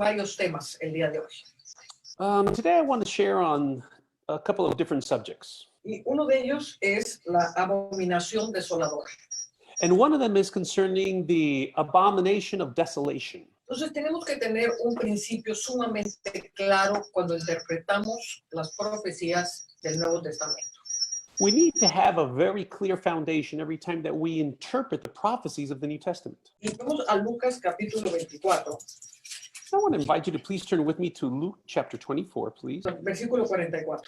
varios temas el día de hoy. Today I want to share on a couple of different subjects. Y uno de ellos es la abominación desoladora. And one of them is concerning the abomination of desolation. Entonces tenemos que tener un principio sumamente claro cuando interpretamos las profecías del Nuevo Testamento. We need to have a very clear foundation every time that we interpret the prophecies of the New Testament. Y vamos a Lucas capítulo 24, I want to invite you to please turn with me to Luke chapter 24, please. versículo 44.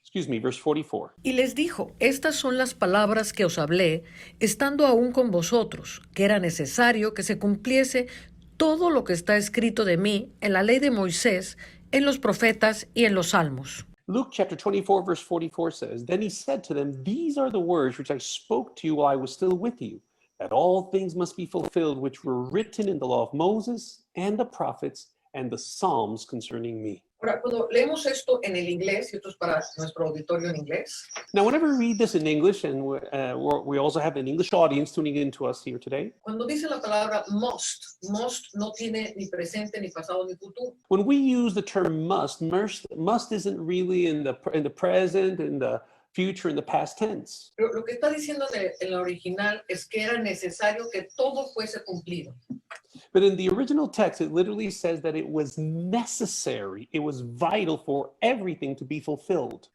Excuse me, verse 44. Y les dijo, estas son las palabras que os hablé, estando aún con vosotros, que era necesario que se cumpliese todo lo que está escrito de mí en la ley de Moisés, en los profetas y en los salmos. Luke chapter 24, verse 44 says, Then he said to them, These are the words which I spoke to you while I was still with you, that all things must be fulfilled which were written in the law of Moses and the prophets and the Psalms concerning me. Ahora, cuando leemos esto en el inglés, y esto es para nuestro auditorio en inglés, Now, whenever we read this in English, and we also have an English audience tuning in to us here today, cuando dice la palabra must no tiene ni presente, ni pasado, ni futuro. when we use the term must isn't really in the present, in the future, in the past tense. Pero lo que está diciendo en el original es que era necesario que todo fuese cumplido. But in the original text, it literally says that it was necessary, it was vital for everything to be fulfilled.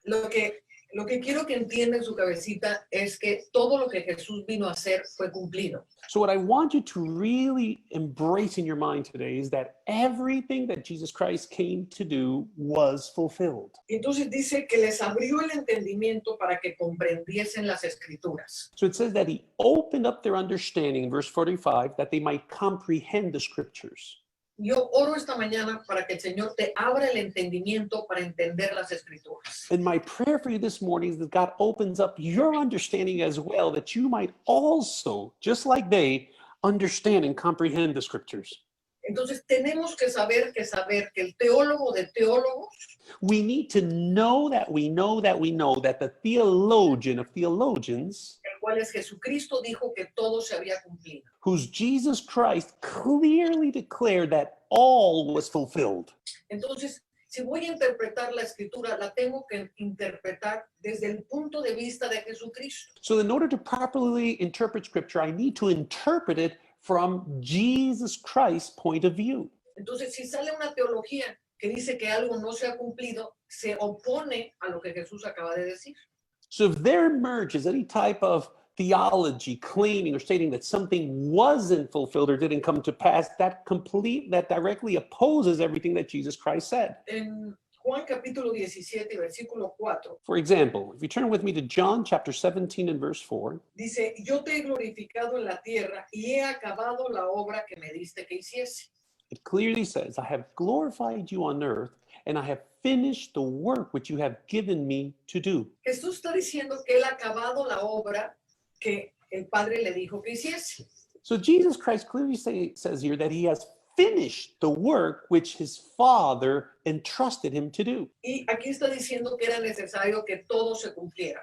Lo que quiero que entienda en su cabecita es que todo lo que Jesús vino a hacer fue cumplido. So what I want you to really embrace in your mind today is that everything that Jesus Christ came to do was fulfilled. Entonces dice que les abrió el entendimiento para que comprendiesen las escrituras. So it says that he opened up their understanding in verse 45 that they might comprehend the scriptures. Yo oro esta mañana para que el Señor te abra el entendimiento para entender las escrituras. And my prayer for you this morning is that God opens up your understanding as well, that you might also, just like they, understand and comprehend the scriptures. Entonces tenemos que saber que el teólogo de teólogos, We need to know that we know that we know that the theologian of theologians, el cual es Jesucristo, dijo que todo se había cumplido. whose Jesus Christ clearly declared that all was fulfilled. Entonces, si voy a interpretar la escritura, la tengo que interpretar desde el punto de vista de Jesucristo. So in order to properly interpret scripture, I need to interpret it from Jesus Christ's point of view. Entonces, si sale una teología que dice que algo no se ha cumplido, se opone a lo que Jesús acaba de decir. So if there emerges any type of theology claiming or stating that something wasn't fulfilled or didn't come to pass, that directly opposes everything that Jesus Christ said. En Juan capítulo 17, versículo 4, For example, if you turn with me to John chapter 17 and verse 4, dice, yo te he glorificado en la tierra y he acabado la obra que me diste que hiciese. it clearly says, I have glorified you on earth, and I have finished the work which you have given me to do. Jesús está diciendo que él ha acabado la obra que el Padre le dijo que hiciese. So Jesus Christ clearly says here that he has finished the work which his Father entrusted him to do. Y aquí está diciendo que era necesario que todo se cumpliera.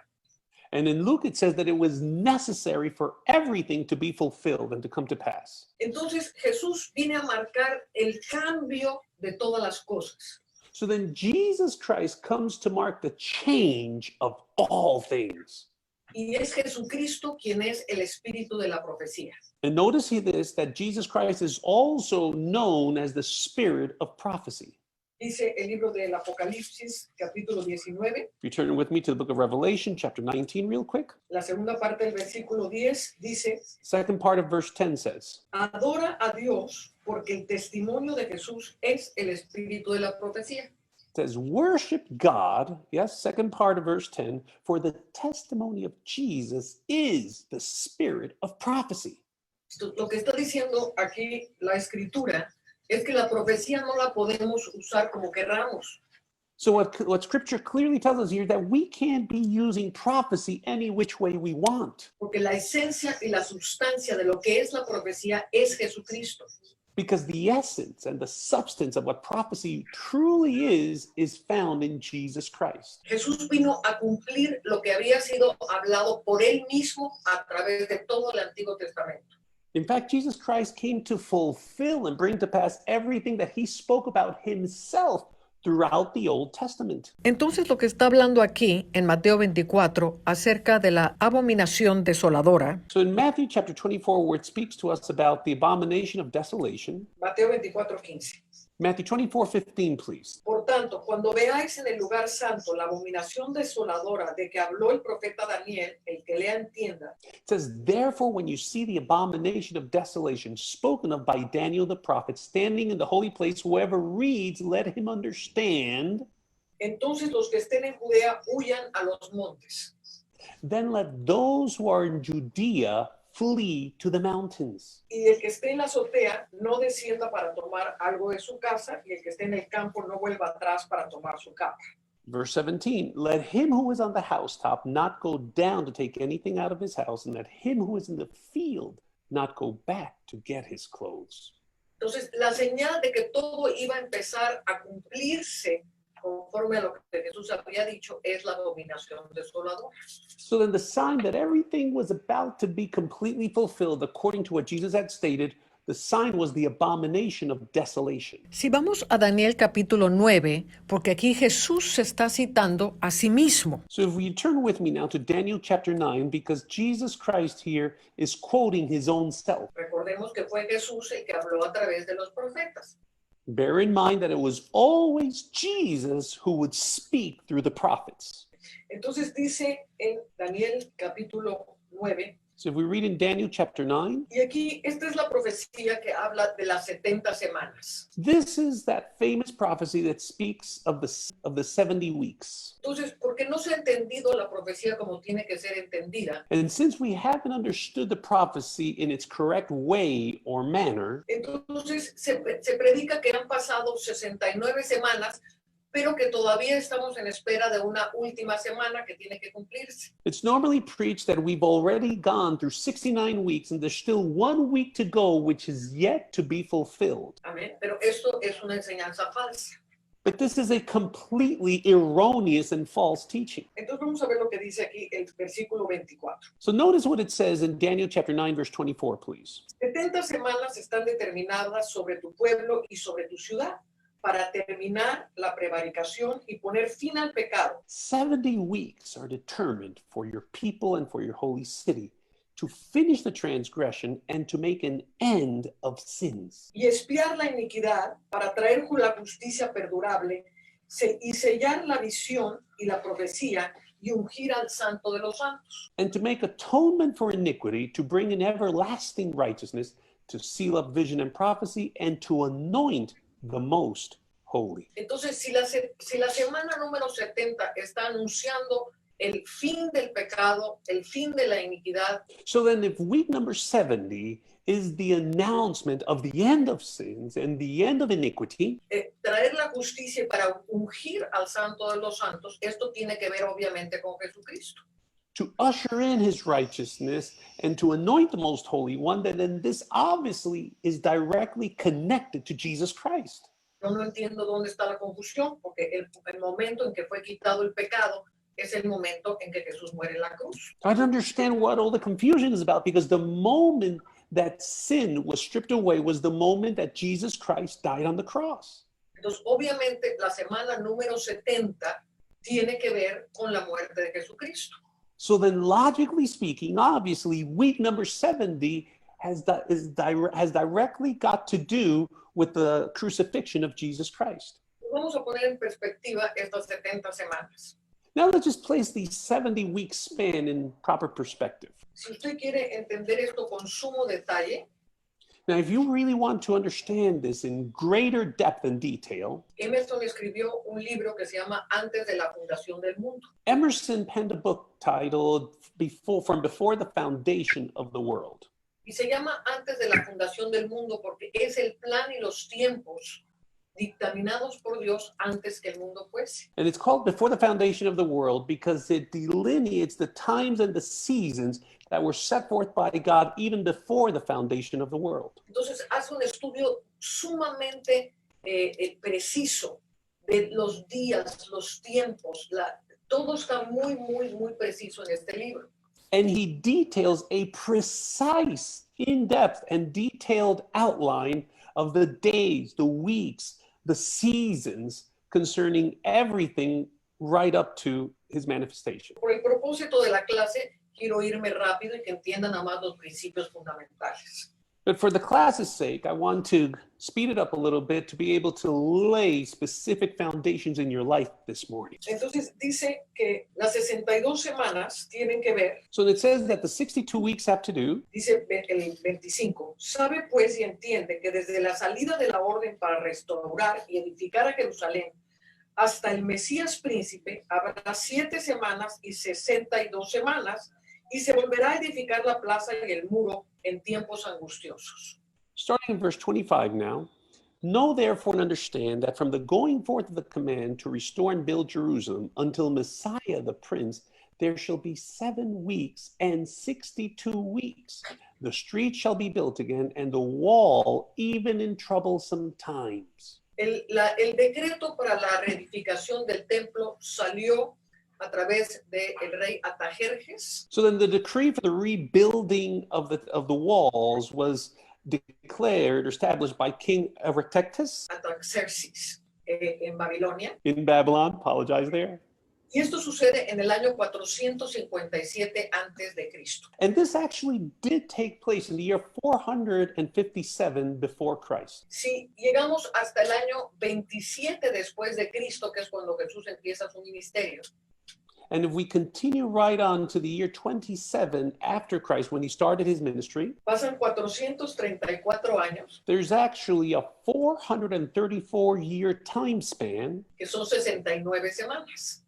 And in Luke, it says that it was necessary for everything to be fulfilled and to come to pass. Entonces Jesús viene a marcar el cambio de todas las cosas. So then Jesus Christ comes to mark the change of all things. Y es Jesucristo quien es el espíritu de la profecía. And notice here this, that Jesus Christ is also known as the spirit of prophecy. Dice el libro del Apocalipsis, capítulo 19, If you turn with me to the book of Revelation, chapter 19, real quick. la segunda parte del versículo 10, dice, Second part of verse 10 says, adora a Dios porque el testimonio de Jesús es el espíritu de la profecía. it says, worship God, yes, second part of verse 10, for the testimony of Jesus is the spirit of prophecy. Lo que está diciendo aquí la escritura es que la profecía no la podemos usar como querramos. So what scripture clearly tells us here is that we can't be using prophecy any which way we want, Porque la esencia y la sustancia de lo que es la profecía es Jesucristo. because the essence and the substance of what prophecy truly is found in Jesus Christ. Jesús vino a cumplir lo que había sido hablado por él mismo a través de todo el Antiguo Testamento. In fact, Jesus Christ came to fulfill and bring to pass everything that he spoke about himself throughout the Old Testament. Entonces lo que está hablando aquí en Mateo 24 acerca de la abominación desoladora So in Matthew chapter 24, where it speaks to us about the abomination of desolation, Mateo 24:15. Matthew 24:15, please. Por tanto, cuando veáis en el lugar santo la abominación desoladora de que habló el profeta Daniel, el que lea entienda, It says, therefore, when you see the abomination of desolation spoken of by Daniel the prophet standing in the holy place, whoever reads, let him understand. entonces los que estén en Judea huyan a los montes. Then let those who are in Judea flee to the mountains. Y el que esté en la azotea no descienda para tomar algo de su casa, y el que esté en el campo no vuelva atrás para tomar su capa. Verse 17, let him who is on the housetop not go down to take anything out of his house, and let him who is in the field not go back to get his clothes. Entonces, la señal de que todo iba a empezar a cumplirse conforme a lo que Jesús había dicho es la abominación desoladora. So then the sign that everything was about to be completely fulfilled according to what Jesus had stated, the sign was the abomination of desolation. Si vamos a Daniel capítulo 9, porque aquí Jesús se está citando a sí mismo. So if we turn with me now to Daniel chapter 9, because Jesus Christ here is quoting his own self. Recordemos que fue Jesús el que habló a través de los profetas. Bear in mind that it was always Jesus who would speak through the prophets. Entonces dice en Daniel capítulo 9, So if we read in Daniel chapter 9, y aquí esta es la profecía que habla de las 70 semanas. this is that famous prophecy that speaks of the 70 weeks. Entonces, porque no se ha entendido la profecía como tiene que ser entendida, And since we haven't understood the prophecy in its correct way or manner, entonces se predica que han pasado 69 semanas, pero que todavía estamos en espera de una última semana que tiene que cumplirse. it's normally preached that we've already gone through 69 weeks and there's still 1 week to go, which is yet to be fulfilled. Amén. Pero esto es una enseñanza falsa. But this is a completely erroneous and false teaching. Entonces vamos a ver lo que dice aquí el versículo 24. So notice what it says in Daniel chapter 9, verse 24, please. 70 semanas están determinadas sobre tu pueblo y sobre tu ciudad para terminar la prevaricación y poner fin al pecado, 70 weeks are determined for your people and for your holy city to finish the transgression and to make an end of sins, y espiar la iniquidad para traer la justicia perdurable y sellar la visión y la profecía y ungir al santo de los santos. and to make atonement for iniquity, to bring in everlasting righteousness, to seal up vision and prophecy, and to anoint the most holy. Entonces, si la semana número 70 está anunciando el fin del pecado, el fin de la iniquidad, So then if week number 70 is the announcement of the end of sins and the end of iniquity, traer la justicia para ungir al santo de los santos, esto tiene que ver obviamente con Jesucristo. to usher in his righteousness and to anoint the most holy one, then this obviously is directly connected to Jesus Christ. Yo no entiendo dónde está la confusión, porque el momento en que fue quitado el pecado es el momento en que Jesús muere en la cruz. I don't understand what all the confusion is about, because the moment that sin was stripped away was the moment that Jesus Christ died on the cross. Entonces, obviamente, la semana número 70 tiene que ver con la muerte de Jesucristo. So then, logically speaking, obviously, week number 70 has directly got to do with the crucifixion of Jesus Christ. Vamos a poner en perspectiva estas 70 semanas. Now let's just place the 70-week span in proper perspective. Si usted quiere entender esto con sumo detalle, Now, if you really want to understand this in greater depth and detail, Emerson escribió un libro que se llama Antes de la fundación del mundo. Emerson penned a book titled From Before the Foundation of the World. Y se llama Antes de la fundación del mundo porque es el plan y los tiempos dictaminados por Dios antes que el mundo fuese. And it's called Before the Foundation of the World because it delineates the times and the seasons that were set forth by God even before the foundation of the world. Entonces hace un estudio sumamente preciso de los días, los tiempos, todo está muy preciso en este libro. And he details a precise in-depth and detailed outline of the days, the weeks, the seasons concerning everything right up to his manifestation. Por el propósito de la clase, quiero irme rápido y que entiendan nada más los principios fundamentales. But for the class's sake, I want to speed it up a little bit to be able to lay specific foundations in your life this morning. Entonces dice que las 62 semanas tienen que ver, So it says that the 62 weeks have to do, dice el 25, sabe pues y entiende que desde la salida de la orden para restaurar y edificar a Jerusalén hasta el Mesías príncipe habrá 7 semanas y 62 semanas y se volverá a edificar la plaza y el muro en tiempos angustiosos. starting in verse 25 now. Know therefore and understand that from the going forth of the command to restore and build Jerusalem until Messiah the Prince, there shall be 7 weeks and 62 weeks. The street shall be built again, and the wall even in troublesome times. El decreto para la reedificación del templo salió a través del rey Atajerjes. So then the decree for the rebuilding of the walls was declared or established by King Artaxerxes Ataxerxes en Babilonia. in Babylon. Apologize there. Y esto sucede en el año 457 antes de Cristo. And this actually did take place in the year 457 before Christ. Si llegamos hasta el año 27 después de Cristo, que es cuando Jesús empieza su ministerio, And if we continue right on to the year 27 after Christ, when he started his ministry, pasan 434 años, there's actually a 434-year time span, que son 69 semanas.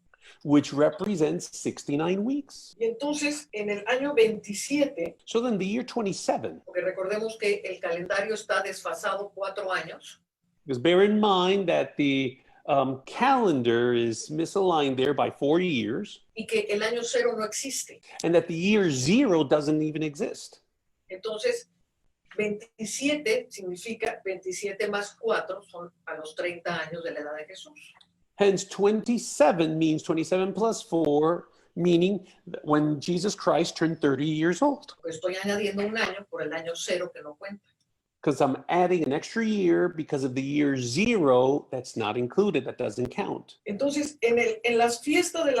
which represents 69 weeks. Y entonces, en el año 27, So then the year 27, porque recordemos que el calendario está desfasado 4 años, because bear in mind that the calendar is misaligned there by 4 years, y que el año 0 no existe. and that the year 0 doesn't even exist. Entonces, 27 significa 27 más 4 son a los 30 años de la edad de Jesús. Hence, 27 means 27 plus 4, meaning that when Jesus Christ turned 30 years old. Estoy añadiendo un año por el año 0 que no cuenta. Because I'm adding an extra year because of the year 0 that's not included, that doesn't count. Entonces, en las fiestas de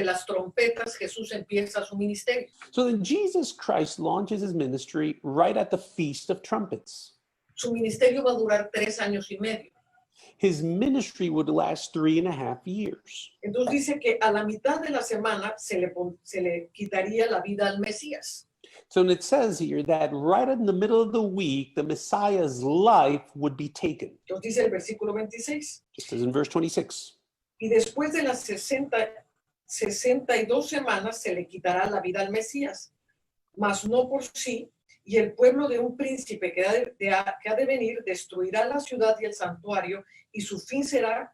las trompetas, Jesús empieza su ministerio. So then Jesus Christ launches his ministry right at the Feast of Trumpets. Su ministerio va a durar 3 años y medio. His ministry would last 3.5 years. Entonces dice que a la mitad de la semana se le quitaría la vida al Mesías. So it says here that right in the middle of the week, the Messiah's life would be taken, Entonces dice el versículo 26. just as in verse 26. Y después de las 62 semanas se le quitará la vida al Mesías, mas no por sí, y el pueblo de un príncipe que ha de venir destruirá la ciudad y el santuario, y su fin será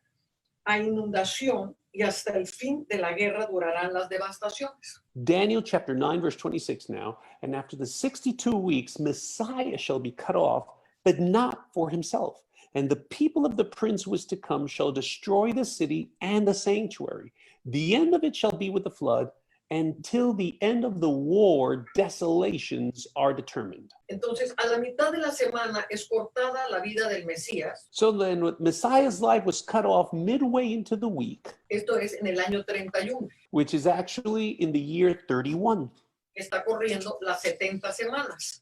a inundación, y hasta el fin de la guerra durarán las devastaciones. Daniel chapter 9, verse 26 now. And after the 62 weeks, Messiah shall be cut off, but not for himself. And the people of the prince who is to come shall destroy the city and the sanctuary. The end of it shall be with the flood. Until the end of the war, desolations are determined. Entonces, a la mitad de la semana es cortada la vida del Mesías. So then Messiah's life was cut off midway into the week, Esto es en el año 31. which is actually in the year 31. Está corriendo las 70 semanas.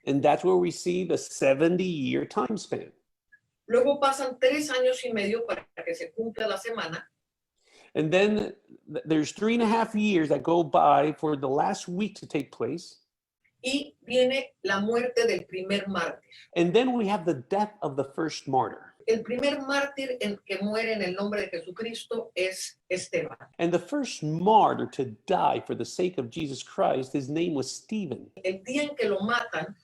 And that's where we see the 70-year time span. Luego pasan 3 años y medio para que se cumpla la semana. And then there's 3.5 years that go by for the last week to take place. Y viene la muerte del primer mártir. And then we have the death of the first martyr. El primer mártir que muere en el nombre de Jesucristo es Esteban. And the first martyr to die for the sake of Jesus Christ, his name was Stephen. El día en que lo matan,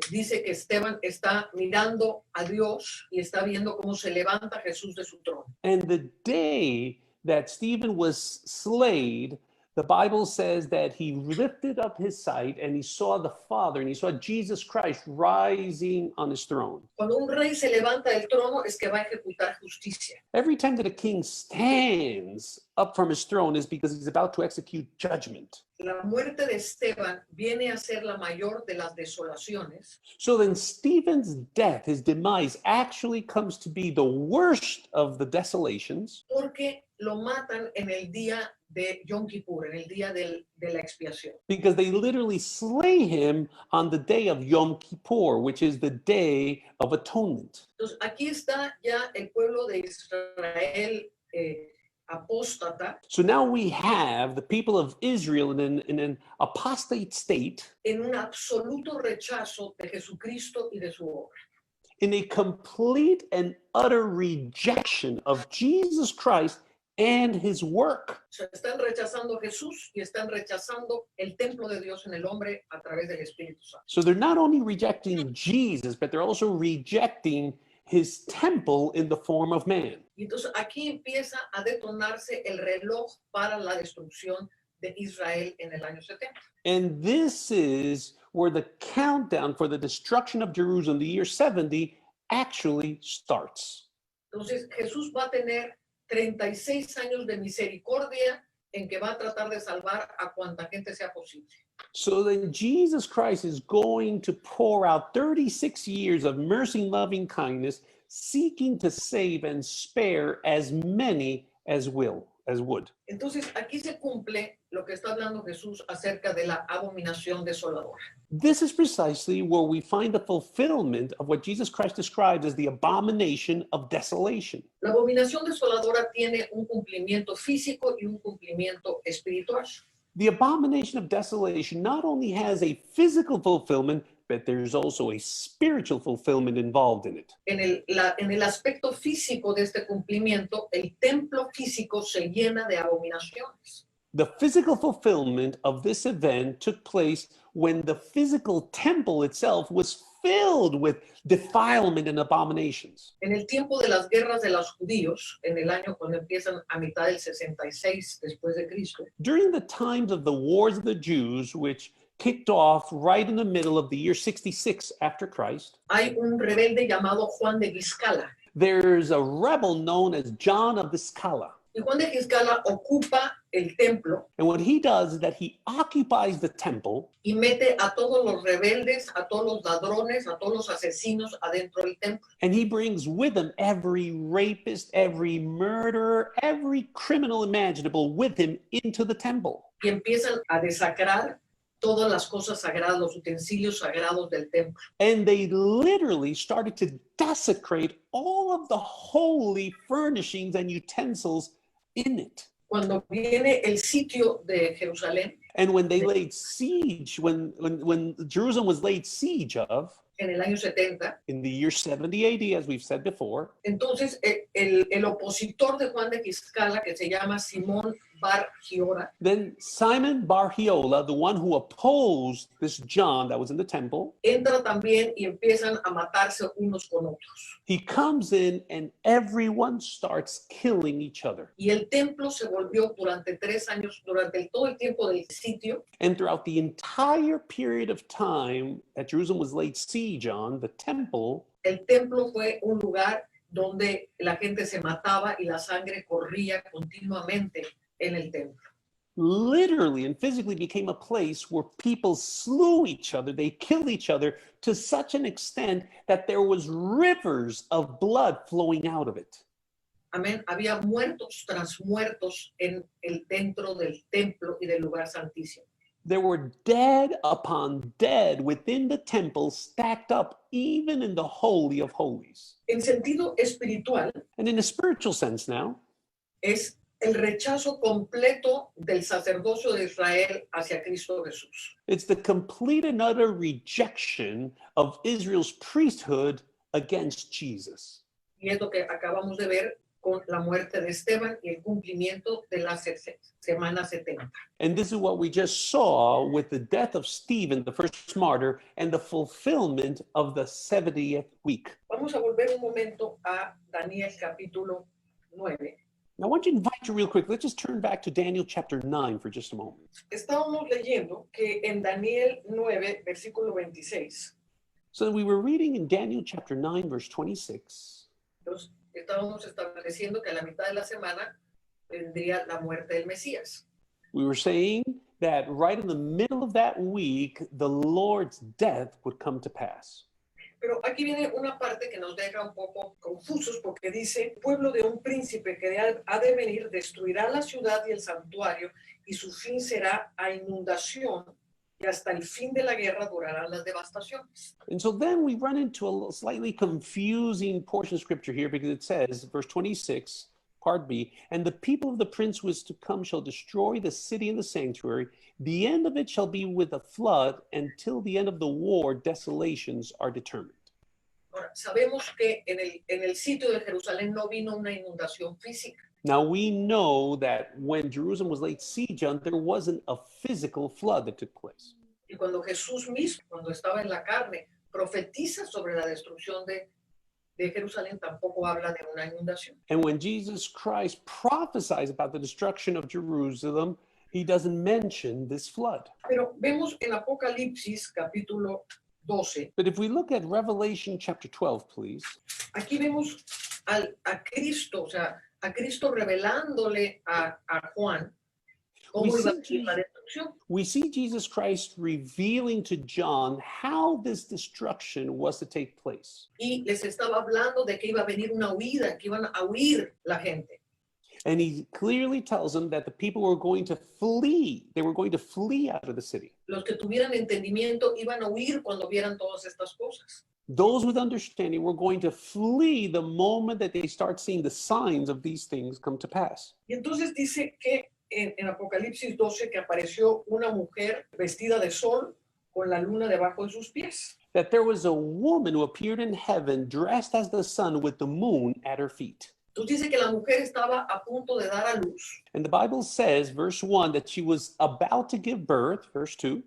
dice que Esteban está mirando a Dios y está viendo cómo se levanta Jesús de su trono. And the day that Stephen was slain, The Bible says that he lifted up his sight and he saw the Father and he saw Jesus Christ rising on his throne. Cuando un rey se levanta del trono es que va a ejecutar justicia. Every time that a king stands up from his throne is because he's about to execute judgment. La muerte de Esteban viene a ser la mayor de las desolaciones, So then Stephen's death, his demise, actually comes to be the worst of the desolations porque lo matan en el día de Yom Kippur, en el día de la expiación. because they literally slay him on the day of Yom Kippur, which is the day of atonement. Entonces, aquí está ya el pueblo de Israel apóstata So now we have the people of Israel in an apostate state, en un absoluto rechazo de Jesucristo y de su obra. in a complete and utter rejection of Jesus Christ and his work. O sea, están rechazando a Jesús y están rechazando el templo de Dios en el hombre a través del Espíritu Santo. So they're not only rejecting Jesus, but they're also rejecting his temple in the form of man. Y entonces aquí empieza a detonarse el reloj para la destrucción de Israel en el año 70. And this is where the countdown for the destruction of Jerusalem, the year 70, actually starts. Entonces Jesús va a tener 36 años de misericordia en que va a tratar de salvar a cuanta gente sea posible. So then Jesus Christ is going to pour out 36 years of mercy, loving kindness, seeking to save and spare as many as would. Entonces aquí se cumple lo que está hablando Jesús acerca de la abominación desoladora. This is precisely where we find the fulfillment of what Jesus Christ describes as the abomination of desolation. La abominación desoladora tiene un cumplimiento físico y un cumplimiento espiritual. The abomination of desolation not only has a physical fulfillment, but there's also a spiritual fulfillment involved in it. En el aspecto físico de este cumplimiento, el templo físico se llena de abominaciones. The physical fulfillment of this event took place when the physical temple itself was filled with defilement and abominations. En el tiempo de las guerras de los judíos, en el año cuando empiezan a mitad del 66 después de Cristo, During the times of the wars of the Jews, which kicked off right in the middle of the year 66 after Christ, hay un rebelde llamado Juan de Giscala. there's a rebel known as John of the Scala. Y Juan de Giscala ocupa el templo And what he does is that he occupies the temple y mete a todos los rebeldes, a todos los ladrones, a todos los asesinos adentro del templo. and he brings with him every rapist, every murderer, every criminal imaginable with him into the temple. Y empiezan a desacrar todas las cosas sagradas, los utensilios sagrados del templo. And they literally started to desecrate all of the holy furnishings and utensils in it. Cuando viene el sitio de Jerusalén, And when they laid siege, when Jerusalem was laid siege of en el año 70, in the year 70 AD, as we've said before, entonces el opositor de Juan de Giscala, que se llama Simón Bar Giora, then Simon Bar-Hiola, the one who opposed this John that was in the temple, entra también y empiezan a matarse unos con otros. he comes in and everyone starts killing each other. Y el templo se volvió durante 3 años, durante todo el tiempo del sitio, And throughout the entire period of time that Jerusalem was laid siege on, the temple el templo fue un lugar donde la gente se mataba y la sangre corría continuamente en el templo. literally and physically became a place where people slew each other. They killed each other to such an extent that there was rivers of blood flowing out of it. Amén. Había muertos tras muertos dentro del templo y del lugar santísimo. There were dead upon dead within the temple, stacked up even in the Holy of Holies. En sentido espiritual, And in a spiritual sense now, es el rechazo completo del sacerdocio de Israel hacia Cristo Jesús. it's the complete and utter rejection of Israel's priesthood against Jesus. Y es lo que acabamos de ver con la muerte de Esteban y el cumplimiento de la semana 70. And this is what we just saw with the death of Stephen, the first martyr, and the fulfillment of the 70th week. Vamos a volver un momento a Daniel capítulo 9. Now, I want to invite you real quick. Let's just turn back to Daniel chapter 9 for just a moment. Estábamos leyendo que en Daniel 9, versículo 26, So we were reading in Daniel chapter 9, verse 26. nos estábamos estableciendo que a la mitad de la semana vendría la muerte del Mesías. We were saying that right in the middle of that week, the Lord's death would come to pass. Pero aquí viene una parte que nos deja un poco confusos porque dice, pueblo de un príncipe que ha de venir destruirá la ciudad y el santuario y su fin será a inundación y hasta el fin de la guerra durarán las devastaciones. And so then we run into a slightly confusing portion of scripture here because it says, verse 26, part B, and the people of the prince who is to come shall destroy the city and the sanctuary. The end of it shall be with a flood, and till the end of the war, desolations are determined. Ahora, sabemos que en el sitio de Jerusalén no vino una inundación física. Now we know that when Jerusalem was laid siege on, there wasn't a physical flood that took place. Y cuando Jesús mismo, cuando estaba en la carne, profetiza sobre la destrucción de Jerusalén, tampoco habla de una inundación. And when Jesus Christ prophesies about the destruction of Jerusalem, he doesn't mention this flood. Pero vemos en Apocalipsis capítulo 12, But if we look at Revelation chapter 12, please, aquí vemos a Cristo, o sea, a Cristo revelándole a Juan cómo We iba a see ser la destrucción. we see Jesus Christ revealing to John how this destruction was to take place. Y les estaba hablando de que iba a venir una huida, que iban a huir la gente. And he clearly tells him that the people were going to flee. They were going to flee out of the city. Los que tuvieran entendimiento iban a huir cuando vieran todas estas cosas. Those with understanding were going to flee the moment that they start seeing the signs of these things come to pass. Y entonces dice que en Apocalipsis 12 que apareció una mujer vestida de sol con la luna debajo de sus pies. That there was a woman who appeared in heaven dressed as the sun with the moon at her feet. Entonces dice que la mujer estaba a punto de dar a luz, And the Bible says, verse 1, that she was about to give birth, verse 2,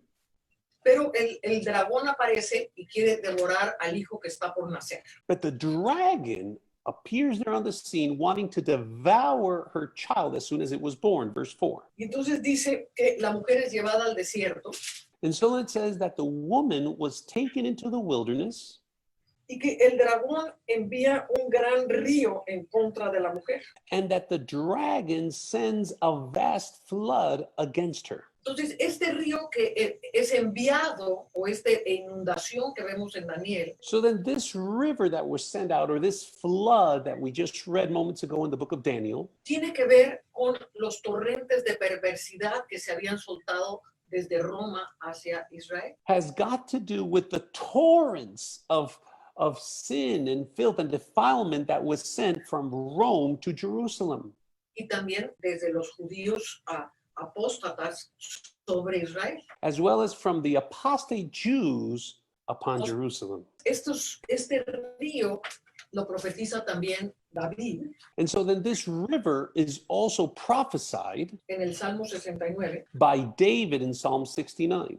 pero el dragón aparece y quiere devorar al hijo que está por nacer. but the dragon appears there on the scene wanting to devour her child as soon as it was born, verse 4. Y entonces dice que la mujer es llevada al desierto And so it says that the woman was taken into the wilderness, y que el dragón envía un gran río en contra de la mujer. and that the dragon sends a vast flood against her. Entonces, este río que es enviado o esta inundación que vemos en Daniel So then this river that was sent out, or this flood that we just read moments ago in the book of Daniel, tiene que ver con los torrentes de perversidad que se habían soltado desde Roma hacia Israel. has got to do with the torrents of sin and filth and defilement that was sent from Rome to Jerusalem, Y también desde los judíos apóstatas sobre Israel. as well as from the apostate Jews upon Jerusalem. Este río lo profetiza también David And so then this river is also prophesied en el Salmo 69. by David in Psalm 69.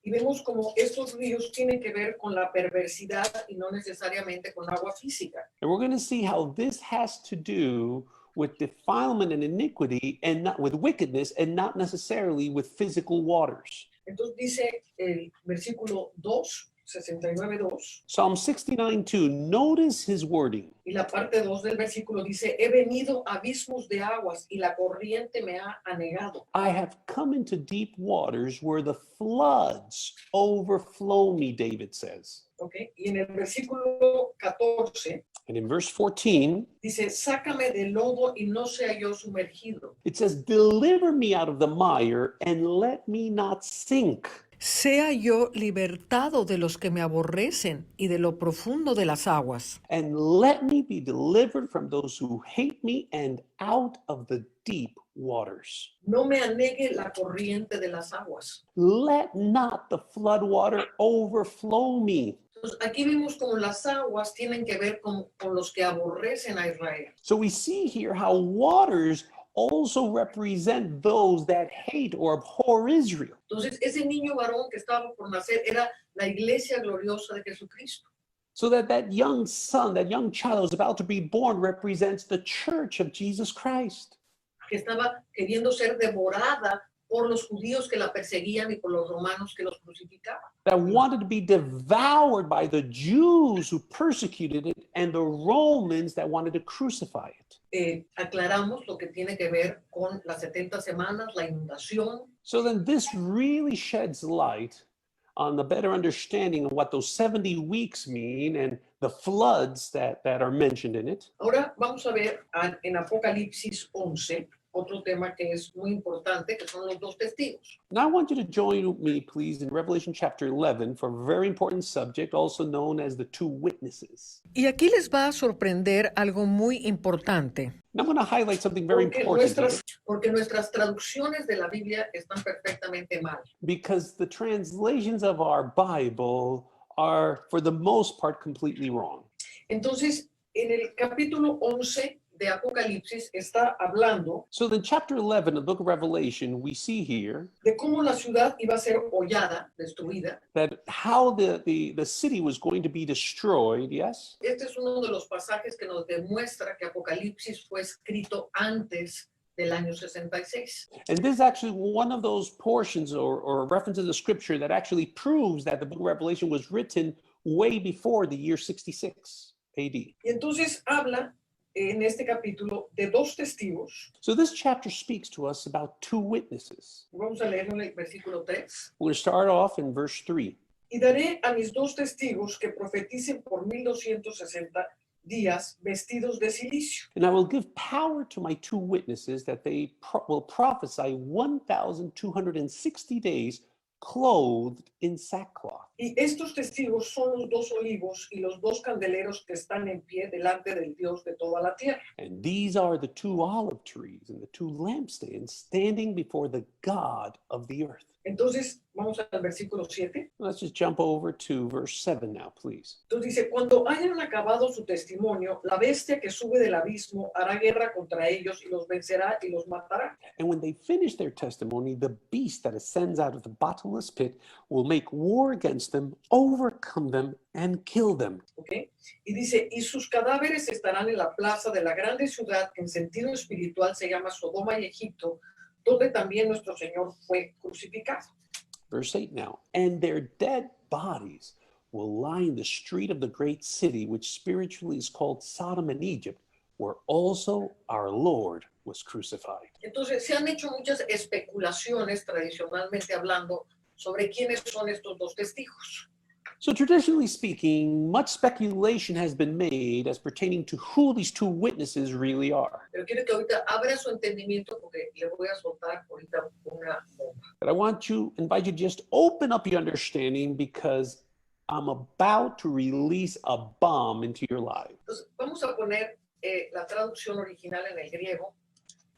Y vemos como estos ríos tienen que ver con la perversidad y no necesariamente con agua física. And we're going to see how this has to do with defilement and iniquity and not with wickedness and not necessarily with physical waters. Entonces dice el versículo 2, 69:2, Psalm 69:2, notice his wording. y la parte 2 del versículo dice, he venido a abismos de aguas y la corriente me ha anegado. I have come into deep waters where the floods overflow me, David says. ¿Ok? Y en el versículo 14 And in verse 14, dice, sácame del lodo y no sea yo sumergido. it says, deliver me out of the mire and let me not sink. Sea yo libertado de los que me aborrecen y de lo profundo de las aguas. And let me be delivered from those who hate me and out of the deep waters. No me anegue la corriente de las aguas. Let not the flood water overflow me. Entonces, aquí vemos como las aguas tienen que ver con los que aborrecen a Israel. So we see here how waters also represent those that hate or abhor Israel. Entonces, ese niño varón que estaba por nacer era la iglesia gloriosa de Jesucristo. So that young son, that young child who was about to be born represents the church of Jesus Christ. que estaba queriendo ser devorada por los judíos que la perseguían y por los romanos que los crucificaban. That wanted to be devoured by the Jews who persecuted it and the Romans that wanted to crucify it. Aclaramos lo que tiene que ver con las 70 semanas, la inundación. So then this really sheds light on the better understanding of what those 70 weeks mean and the floods that are mentioned in it. Ahora vamos a ver en Apocalipsis 11 otro tema que es muy importante, que son los dos testigos. Now I want you to join me, please, in Revelation chapter 11 for a very important subject, also known as the two witnesses. Y aquí les va a sorprender algo muy importante. And I'm going to highlight something very Porque important here, porque nuestras traducciones de la Biblia están perfectamente mal. because the translations of our Bible are, for the most part, completely wrong. Entonces, en el capítulo 11 de Apocalipsis está hablando So in chapter 11 of the book of Revelation, we see here de cómo la ciudad iba a ser hollada, destruida. that how the city was going to be destroyed, yes? Este es uno de los pasajes que nos demuestra que Apocalipsis fue escrito antes del año 66. And this is actually one of those portions or references of scripture that actually proves that the book of Revelation was written way before the year 66 AD. Y entonces habla en este capítulo de dos testigos. So this chapter speaks to us about two witnesses. Vamos a leerlo en el versículo 3. We're going to start off in verse 3. Y daré a mis dos testigos que profeticen por 1260 días vestidos de silicio. And I will give power to my two witnesses that they will prophesy 1,260 days clothed in sackcloth. Y estos testigos son los dos olivos y los dos candeleros que están en pie delante del Dios de toda la tierra. And these are the two olive trees and the two lampstands standing before the God of the earth. Entonces, vamos al versículo 7. Let's just jump over to verse 7 now, please. Entonces dice, cuando hayan acabado su testimonio, la bestia que sube del abismo hará guerra contra ellos y los vencerá y los matará. And when they finish their testimony, the beast that ascends out of the bottomless pit will make war against them, overcome them, and kill them. ¿Ok? Y dice, y sus cadáveres estarán en la plaza de la grande ciudad, que en sentido espiritual se llama Sodoma y Egipto, donde también nuestro Señor fue crucificado. Verse 8 now. And their dead bodies will lie in the street of the great city, which spiritually is called Sodom and Egypt, where also our Lord was crucified. Entonces, se han hecho muchas especulaciones, tradicionalmente hablando, sobre quiénes son estos dos testigos. So traditionally speaking, much speculation has been made as pertaining to who these two witnesses really are. Pero quiero que ahorita abra su entendimiento porque le voy a soltar ahorita una bomba. But I invite you to just open up your understanding because I'm about to release a bomb into your life. Entonces, vamos a poner la traducción original en el griego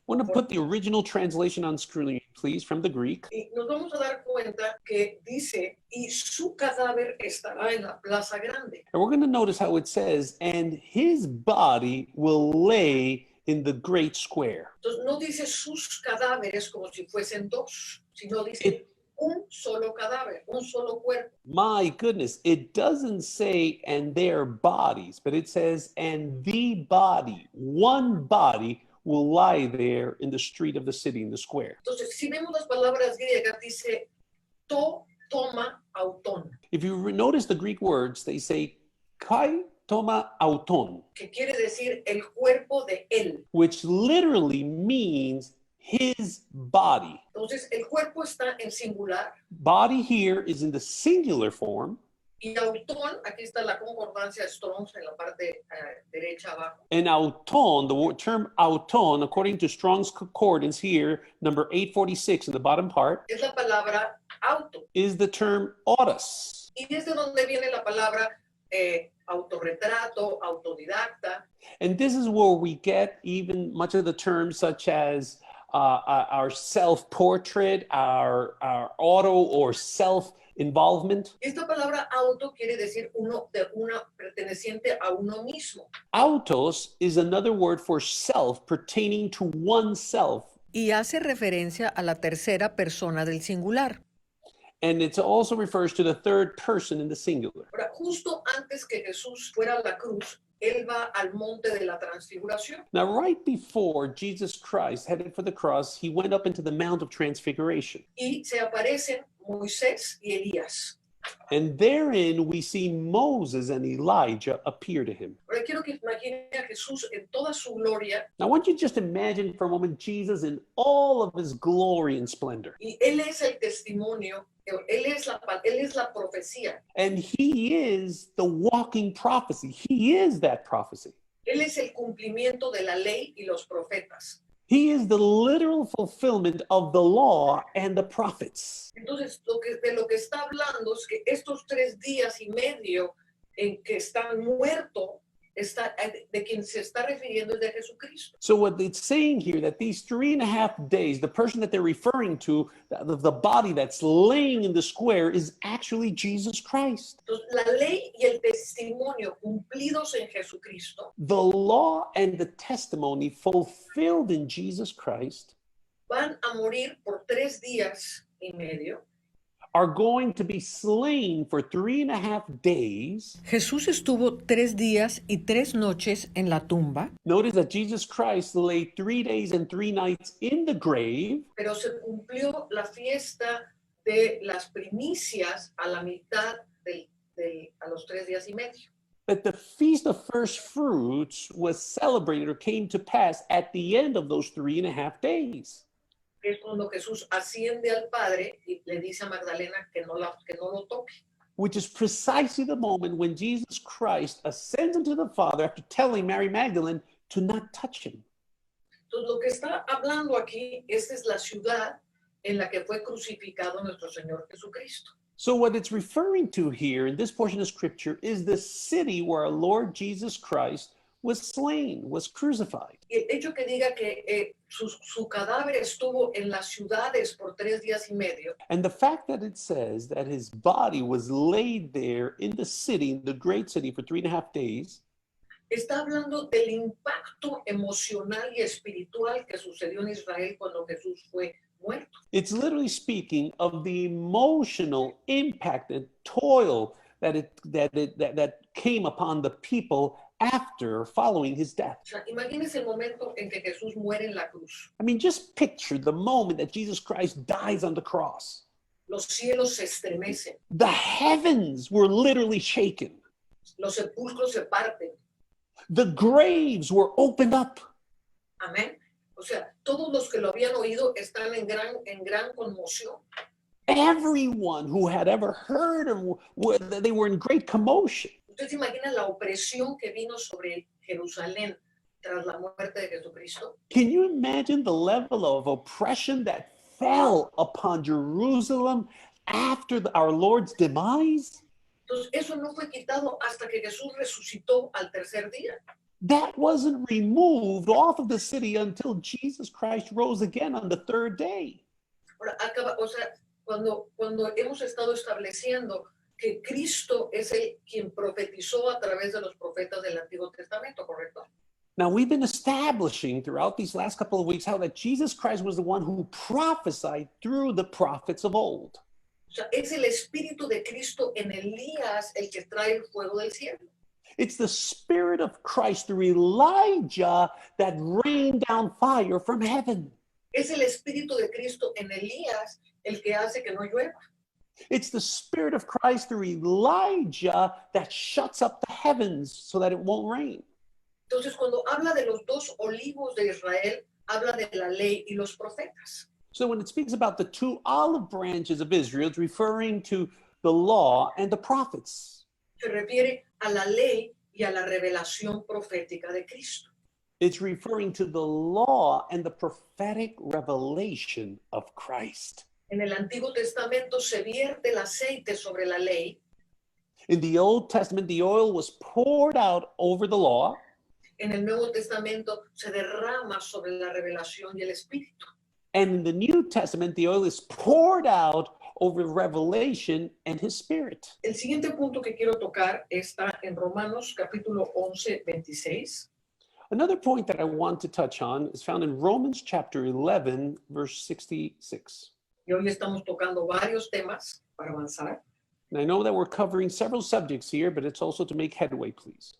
I want to put the original translation on screen, please, from the Greek. y nos vamos a dar cuenta que dice, y su cadáver estará en la plaza grande. And we're going to notice how it says, and his body will lay in the great square. Entonces, no dice sus cadáveres como si fuesen dos, sino dice un solo cadáver, un solo cuerpo. My goodness, it doesn't say and their bodies, but it says and the body, one body will lie there in the street of the city, in the square. Entonces, si vemos las palabras griegas, dice toma, auton, If you notice the Greek words, they say kai toma auton, que quiere decir el cuerpo de él. which literally means his body. Entonces, el cuerpo está en singular Body here is in the singular form, y auton, aquí está la concordancia Strong's en la parte derecha abajo. and auton, the term auton, according to Strong's Concordance here, number 846 in the bottom part, Es la palabra auto. is the term autos. Y desde donde viene la palabra autorretrato, autodidacta. And this is where we get even much of the terms such as our self-portrait, our auto or self-involvement. Esta palabra auto quiere decir uno de una perteneciente a uno mismo. Autos is another word for self, pertaining to oneself. Y hace referencia a la tercera persona del singular. And it also refers to the third person in the singular. Ahora, justo antes que Jesús fuera a la cruz, él va al monte de la transfiguración. Now, right before Jesus Christ headed for the cross, he went up into the Mount of Transfiguration. Y se aparecen Moisés y Elías. And therein we see Moses and Elijah appear to him. Ahora quiero que imaginen a Jesús en toda su gloria Now, I want you to just imagine for a moment Jesus in all of his glory and splendor. y él es el testimonio, él es la profecía, And he is the walking prophecy. He is that prophecy. él es el cumplimiento de la ley y los profetas. He is the literal fulfillment of the law and the prophets. Entonces, de lo que está hablando es que estos 3 días y medio en que están muertos, de quien se está refiriendo es de Jesucristo. So what it's saying here, that these 3.5 days, the person that they're referring to, the body that's laying in the square, is actually Jesus Christ. Entonces, la ley y el testimonio cumplidos en Jesucristo The law and the testimony fulfilled in Jesus Christ van a morir por 3 días y medio. are going to be slain for 3.5 days. Jesús estuvo 3 días y 3 noches en la tumba, Notice that Jesus Christ lay 3 days and 3 nights in the grave, Pero se cumplió la fiesta de las primicias a la mitad a los 3 días y medio. that the feast of first fruits was celebrated or came to pass at the end of those 3.5 days. Es cuando Jesús asciende al Padre y le dice a Magdalena que no lo toque. Which is precisely the moment when Jesus Christ ascends into the Father after telling Mary Magdalene to not touch him. Entonces, lo que está hablando aquí, esta es la ciudad en la que fue crucificado nuestro Señor Jesucristo. So what it's referring to here in this portion of scripture is the city where our Lord Jesus Christ was slain, was crucified. Y el hecho que diga que su cadáver estuvo en las ciudades por 3 días y medio, And the fact that it says that his body was laid there in the city, in the great city, for 3.5 days, está hablando del impacto emocional y espiritual que sucedió en Israel cuando Jesús fue muerto. it's literally speaking of the emotional impact and toil that came upon the people after following his death. O sea, imagínense el momento en que Jesús muere en la cruz. I mean, just picture the moment that Jesus Christ dies on the cross. Los cielos se estremecen, The heavens were literally shaken. los sepulcros se parten. The graves were opened up. Amén. O sea, todos los que lo habían oído están en gran conmoción. Everyone who had ever heard him, they were in great commotion. ¿Ustedes se imaginan la opresión que vino sobre Jerusalén tras la muerte de Jesucristo? Can you imagine the level of oppression that fell upon Jerusalem after our Lord's demise? Entonces, eso no fue quitado hasta que Jesús resucitó al tercer día. That wasn't removed off of the city until Jesus Christ rose again on the third day. Ahora, cuando hemos estado estableciendo que Cristo es quien profetizó a través de los profetas del Antiguo Testamento, ¿correcto? Now, we've been establishing throughout these last couple of weeks how that Jesus Christ was the one who prophesied through the prophets of old. O sea, es el Espíritu de Cristo en Elías el que trae el fuego del cielo. It's the Spirit of Christ through Elijah that rained down fire from heaven. Es el Espíritu de Cristo en Elías el que hace que no llueva. It's the Spirit of Christ through Elijah that shuts up the heavens so that it won't rain. Entonces, cuando habla de los 2 olivos de Israel, habla de la ley y los profetas. So when it speaks about the 2 olive branches of Israel, it's referring to the law and the prophets. Se refiere a la ley y a la revelación profética de Cristo. It's referring to the law and the prophetic revelation of Christ. En el Antiguo Testamento se vierte el aceite sobre la ley. In the Old Testament, the oil was poured out over the law. En el Nuevo Testamento se derrama sobre la revelación y el Espíritu. And in the New Testament, the oil is poured out over revelation and his spirit. El siguiente punto que quiero tocar está en Romanos capítulo 11, 26. Another point that I want to touch on is found in Romans chapter 11, verse 66. Y hoy estamos tocando varios temas para avanzar. And I know that we're covering several subjects here, but it's also to make headway, please.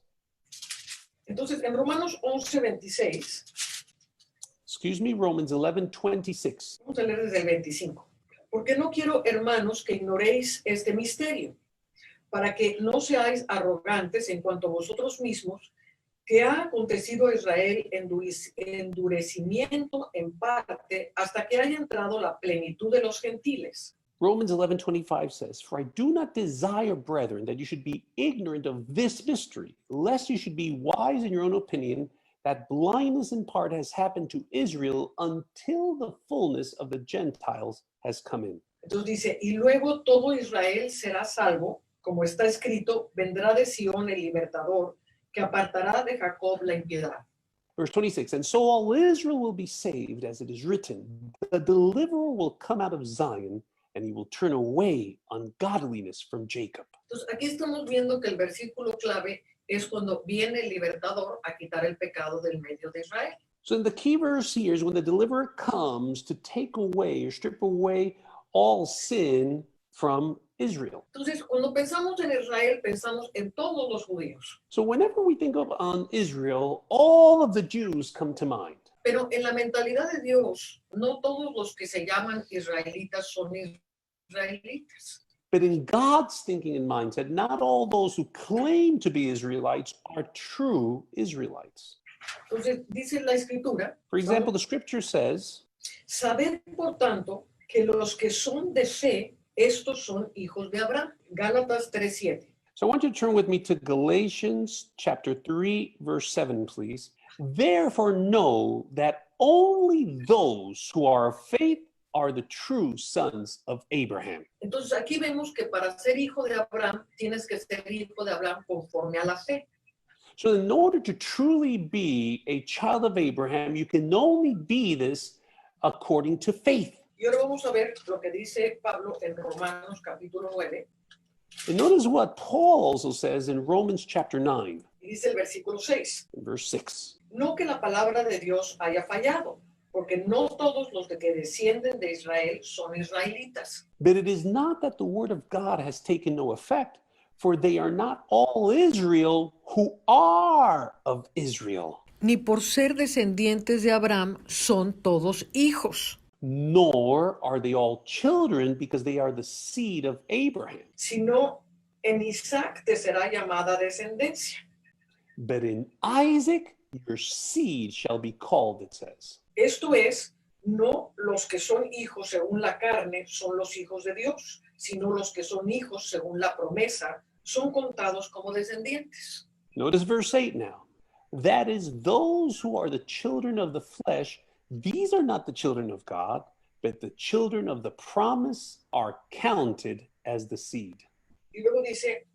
Entonces, en Romanos 11:26, Excuse me, Romans 11:26. vamos a leer desde el 25. Porque no quiero, hermanos, que ignoréis este misterio, para que no seáis arrogantes en cuanto a vosotros mismos, que ha acontecido a Israel endurecimiento en parte hasta que haya entrado la plenitud de los gentiles. Romans 11:25 says, "For I do not desire, brethren, that you should be ignorant of this mystery, lest you should be wise in your own opinion, that blindness in part has happened to Israel until the fullness of the Gentiles has come in." Entonces dice, y luego todo Israel será salvo, como está escrito, vendrá de Sión el libertador, que apartará de Jacob la impiedad. Verse 26, "And so all Israel will be saved, as it is written, the deliverer will come out of Zion, and he will turn away ungodliness from Jacob." Entonces aquí estamos viendo que el versículo clave es cuando viene el libertador a quitar el pecado del medio de Israel. So the key verse here is when the deliverer comes to take away or strip away all sin from Israel. Entonces, cuando pensamos en Israel, pensamos en todos los judíos. So whenever we think of Israel, all of the Jews come to mind. Pero en la mentalidad de Dios, no todos los que se llaman israelitas son israelitas. But in God's thinking and mindset, not all those who claim to be Israelites are true Israelites. Entonces, dice la escritura, For example, the scripture says, sabed por tanto que los que son de fe, estos son hijos de Abraham. Gálatas 3:7. so I want you to turn with me to Galatians chapter 3, verse 7, please. "Therefore know that only those who are of faith are the true sons of Abraham." Entonces, aquí vemos que para ser hijo de Abraham, tienes que ser hijo de Abraham conforme a la fe. So in order to truly be a child of Abraham, you can only be this according to faith. Y ahora vamos a ver lo que dice Pablo en Romanos capítulo 9, And notice what Paul also says in Romans chapter 9, y dice el versículo 6. verse 6. No que la palabra de Dios haya fallado, porque no todos los que descienden de Israel son israelitas. "But it is not that the word of God has taken no effect, for they are not all Israel who are of Israel, Ni por ser descendientes de Abraham son todos hijos, nor are they all children, because they are the seed of Abraham. Sino en Isaac te será llamada descendencia. But in Isaac your seed shall be called," it says. Esto es, no los que son hijos según la carne son los hijos de Dios, sino los que son hijos según la promesa son contados como descendientes. Notice verse 8 now. "That is, those who are the children of the flesh, these are not the children of God, but the children of the promise are counted as the seed." Y luego dice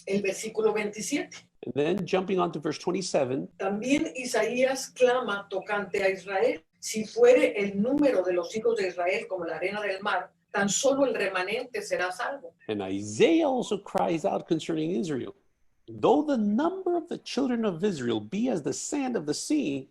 el versículo 27. And then jumping on to verse 27, También Isaías clama tocante a Israel. Si fuere el número de los hijos de Israel como la arena del mar, tan solo el remanente será salvo. and Isaiah also cries out concerning Israel, "Though the number of the children of Israel be as the sand of the sea,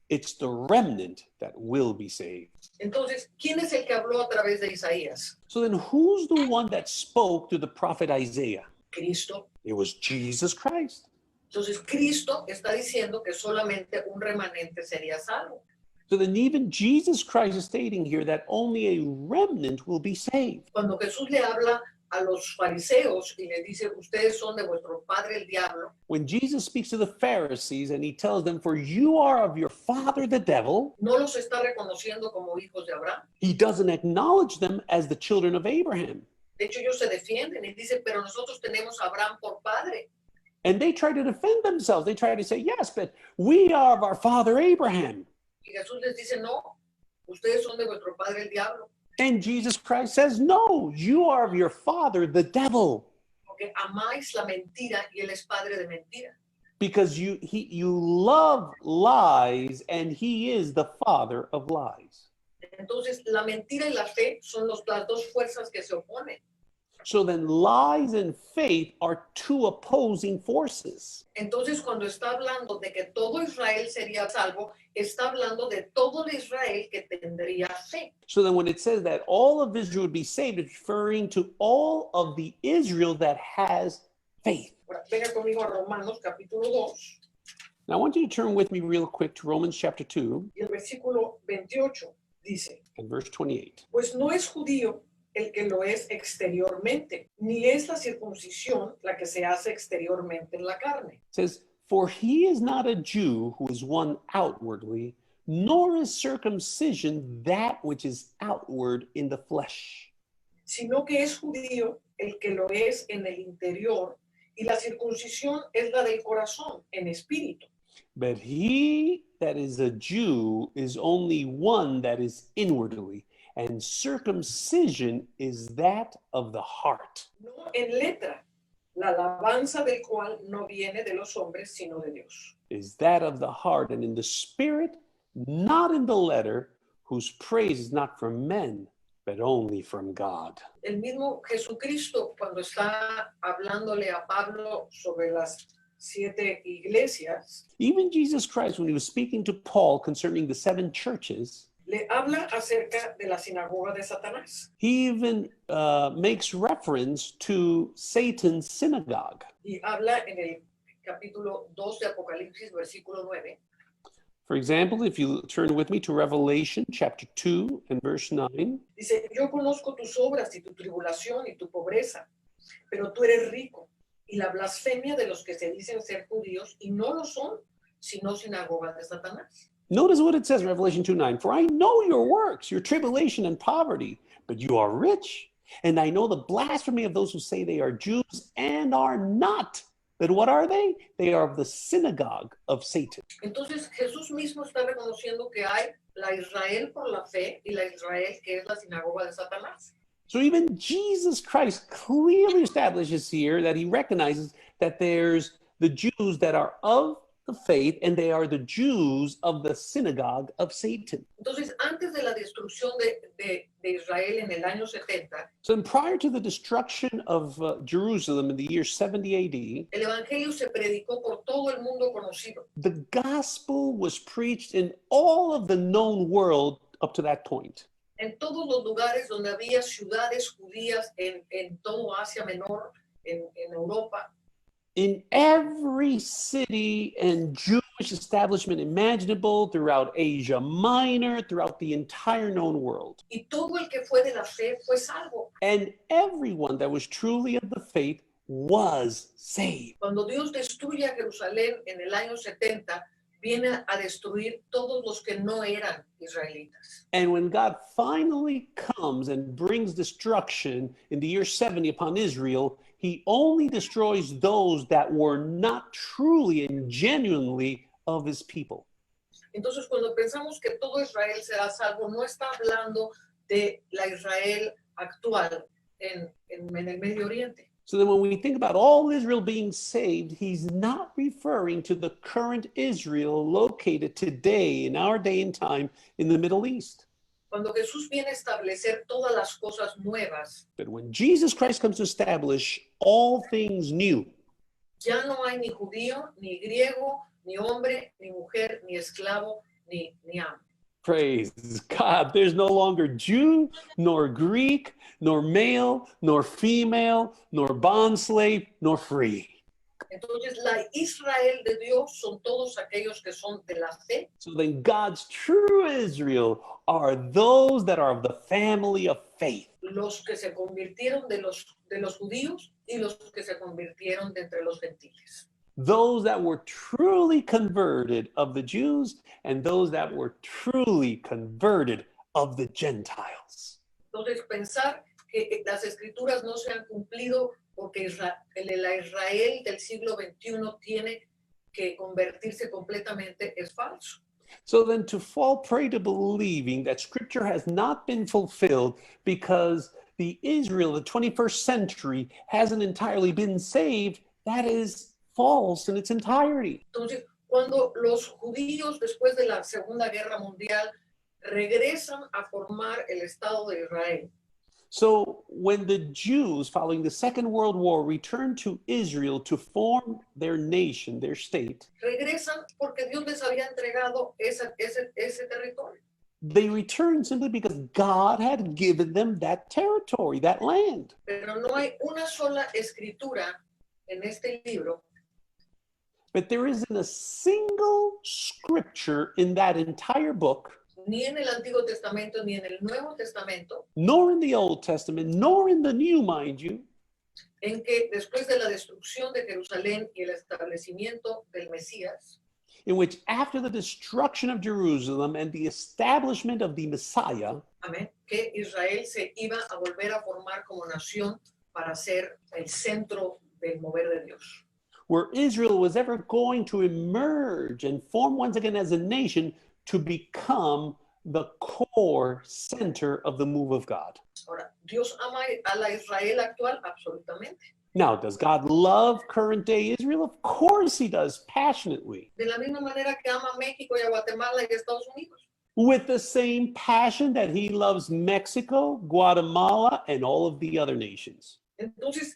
it's the remnant that will be saved." Entonces, ¿quién es el que habló a través de Isaías? So then who's the one that spoke to the prophet Isaiah? Cristo. It was Jesus Christ. Entonces, Cristo está diciendo que solamente un remanente sería salvo. So then even Jesus Christ is stating here that only a remnant will be saved. Cuando Jesús le habla a los fariseos y les dice, ustedes son de vuestro padre el diablo, When Jesus speaks to the Pharisees and he tells them, "For you are of your father the devil," no los está reconociendo como hijos de Abraham. he doesn't acknowledge them as the children of Abraham. De hecho, ellos se defienden y dicen, pero nosotros tenemos a Abraham por padre. And they try to defend themselves. They try to say, "Yes, but we are of our father Abraham." Y Jesús les dice, no, ustedes son de vuestro padre el diablo, And Jesus Christ says, "No, you are of your father the devil, porque amáis la mentira y él es padre de mentira. because you love lies and he is the father of lies." Entonces, la mentira y la fe son las dos fuerzas que se oponen. So then lies and faith are two opposing forces. Entonces, cuando está hablando de que todo Israel sería salvo, está hablando de todo el Israel que tendría fe. So then when it says that all of Israel would be saved, it's referring to all of the Israel that has faith. Ahora, venga conmigo a Romanos capítulo 2 Now I want you to turn with me real quick to Romans chapter 2 y el versículo 28 dice, and verse 28. pues no es judío el que lo es exteriormente, ni es la circuncisión la que se hace exteriormente en la carne. It says, for he is not a Jew who is one outwardly, nor is circumcision that which is outward in the flesh. Sino que es judío el que lo es en el interior, y la circuncisión es la del corazón, en espíritu. But he that is a Jew is only one that is inwardly, and circumcision is that of the heart. No en letra, la alabanza del cual no viene de los hombres, sino de Dios. Is that of the heart, and in the spirit, not in the letter, whose praise is not from men, but only from God. El mismo Jesucristo, cuando está hablándole a Pablo sobre las 7 iglesias, Even Jesus Christ, when he was speaking to Paul concerning the 7 churches, le habla acerca de la sinagoga de Satanás. he even makes reference to Satan's synagogue. Y habla en el capítulo 2 de Apocalipsis, versículo 9. For example, if you turn with me to Revelation chapter 2 and verse 9, Dice, yo conozco tus obras y tu tribulación y tu pobreza, pero tú eres rico, y la blasfemia de los que se dicen ser judíos y no lo son, sino sinagoga de Satanás. notice what it says in Revelation 2:9. For I know your works, your tribulation and poverty, but you are rich. And I know the blasphemy of those who say they are Jews and are not. But what are they? They are of the synagogue of Satan. Entonces Jesús mismo está reconociendo que hay la Israel por la fe y la Israel que es la sinagoga de Satanás. So even Jesus Christ clearly establishes here that he recognizes that there's the Jews that are of the faith and they are the Jews of the synagogue of Satan. Entonces, antes de la destrucción de Israel en el año 70, So then prior to the destruction of Jerusalem in the year 70 AD, el evangelio se predicó por todo el mundo conocido. the gospel was preached in all of the known world up to that point. En todos los lugares donde había ciudades judías, en todo Asia Menor, en Europa, In every city and Jewish establishment imaginable throughout Asia Minor, throughout the entire known world. y todo el que fue de la fe fue salvo. And everyone that was truly of the faith was saved. Cuando Dios destruye a Jerusalén en el año 70, viene a destruir todos los que no eran israelitas. And when God finally comes and brings destruction in the year 70 upon Israel, he only destroys those that were not truly and genuinely of his people. Entonces, cuando pensamos que todo Israel será salvo, no está hablando de la Israel actual en el Medio Oriente. So then when we think about all Israel being saved, he's not referring to the current Israel located today in our day and time in the Middle East. Cuando Jesús viene a establecer todas las cosas nuevas, But when Jesus Christ comes to establish all things new, ya no hay ni judío, ni griego, ni hombre, ni mujer, ni esclavo, ni amo. praise God, there's no longer Jew, nor Greek, nor male, nor female, nor bondslave, nor free. Entonces, la Israel de Dios son todos aquellos que son de la fe. So then God's true Israel are those that are of the family of faith. Los que se convirtieron de los judíos y los que se convirtieron de entre los gentiles. Those that were truly converted of the Jews and those that were truly converted of the Gentiles. Entonces, pensar que las escrituras no se han cumplido porque la Israel del siglo XXI tiene que convertirse completamente es falso. So then to fall prey to believing that scripture has not been fulfilled because the Israel of the 21st century hasn't entirely been saved, that is false in its entirety. Entonces, cuando los judíos después de la Segunda Guerra Mundial regresan a formar el Estado de Israel, So when the Jews, following the Second World War, returned to Israel to form their nation, their state, regresan porque Dios les había entregado ese territorio. they returned simply because God had given them that territory, that land. Pero no hay una sola escritura en este libro But there isn't a single scripture in that entire book, ni en el Antiguo Testamento ni en el Nuevo Testamento, nor in the Old Testament, nor in the New, mind you, en que después de la destrucción de Jerusalén y el establecimiento del Mesías, in which after the destruction of Jerusalem and the establishment of the Messiah, amén, que Israel se iba a volver a formar como nación para ser el centro del mover de Dios. where Israel was ever going to emerge and form once again as a nation to become the core center of the move of God. Ahora, ¿Dios ama a la Israel actual? Absolutamente. Now, does God love current day Israel? Of course he does, passionately, De la misma manera que ama a México y a Guatemala y a Estados Unidos. with the same passion that he loves Mexico, Guatemala, and all of the other nations. Entonces,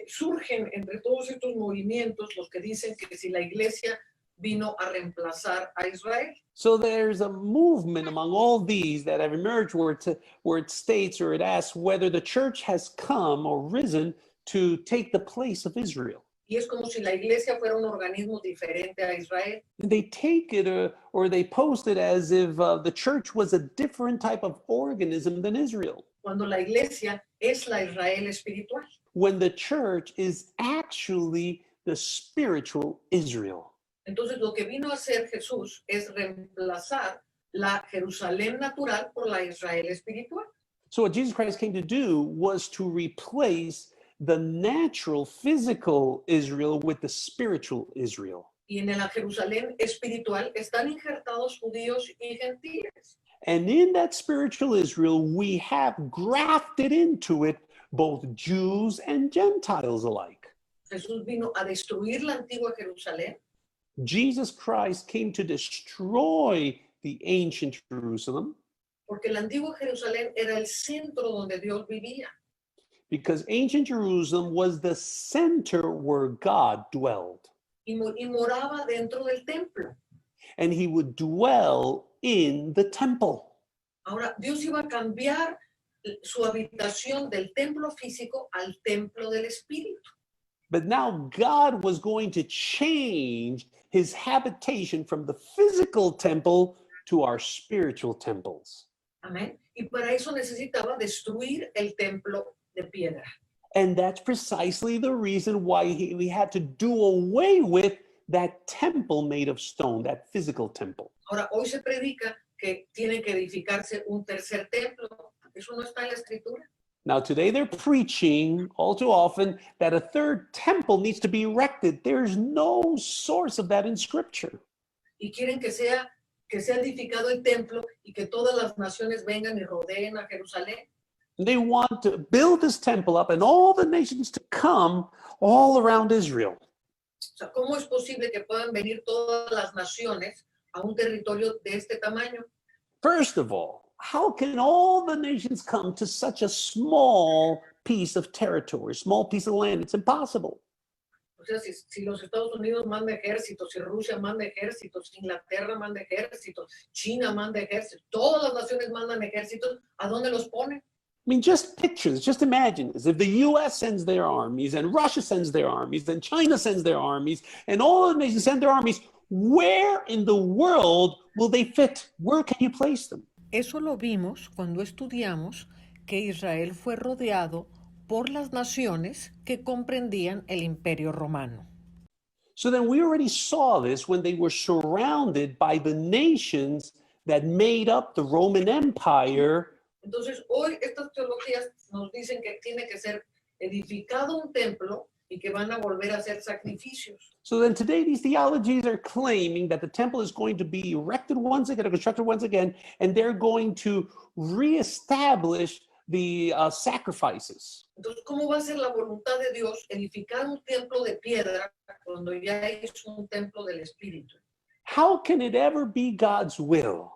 surgen entre todos estos movimientos los que dicen que si la iglesia vino a reemplazar a Israel. So there's a movement among all these that have emerged where it states or it asks whether the church has come or risen to take the place of Israel. Y es como si la iglesia fuera un organismo diferente a Israel. And they take it or they post it as if the church was a different type of organism than Israel, Cuando la iglesia es la Israel espiritual. when the church is actually the spiritual Israel. Entonces, lo que vino a hacer Jesús es reemplazar la Jerusalén natural por la Israel espiritual. So what Jesus Christ came to do was to replace the natural, physical Israel with the spiritual Israel. Y en la Jerusalén espiritual están injertados judíos y gentiles. And in that spiritual Israel, we have grafted into it both Jews and Gentiles alike. Jesús vino a destruir la antigua Jerusalén Jesus Christ came to destroy the ancient Jerusalem porque la antigua Jerusalén era el centro donde Dios vivía. because ancient Jerusalem was the center where God dwelled. Y moraba dentro del templo. And he would dwell in the temple. Ahora, Dios iba a cambiar su habitación del templo físico al templo del espíritu. But now God was going to change his habitation from the physical temple to our spiritual temples. Amén. Y para eso necesitaba destruir el templo de piedra. And that's precisely the reason why we had to do away with that temple made of stone, that physical temple. Ahora, hoy se predica que tiene que edificarse un tercer templo. Eso no está en la escritura. Now, today they're preaching all too often that a third temple needs to be erected. There's no source of that in Scripture. Y quieren que sea edificado el templo y que todas las naciones vengan y rodeen a Jerusalén. They want to build this temple up and all the nations to come all around Israel. O sea, ¿cómo es posible que puedan venir todas las naciones a un territorio de este tamaño? First of all, how can all the nations come to such a small piece of territory, small piece of land? It's impossible. O sea, si los Estados Unidos manda ejércitos, si Rusia manda ejércitos, si Inglaterra manda ejércitos, China manda ejércitos, todas las naciones mandan ejércitos, ¿a dónde los ponen? I mean, just pictures, just imagine this. If the US sends their armies and Russia sends their armies and China sends their armies and all the nations send their armies, where in the world will they fit? Where can you place them? Eso lo vimos cuando estudiamos que Israel fue rodeado por las naciones que comprendían el Imperio Romano. So then we already saw this when they were surrounded by the nations that made up the Roman Empire. Entonces, hoy estas teologías nos dicen que tiene que ser edificado un templo y que van a volver a hacer sacrificios. So then today these theologies are claiming that the temple is going to be erected once again, or constructed once again, and they're going to reestablish the sacrifices. Entonces, ¿cómo va a ser la voluntad de Dios edificar un templo de piedra cuando ya es un templo del Espíritu? How can it ever be God's will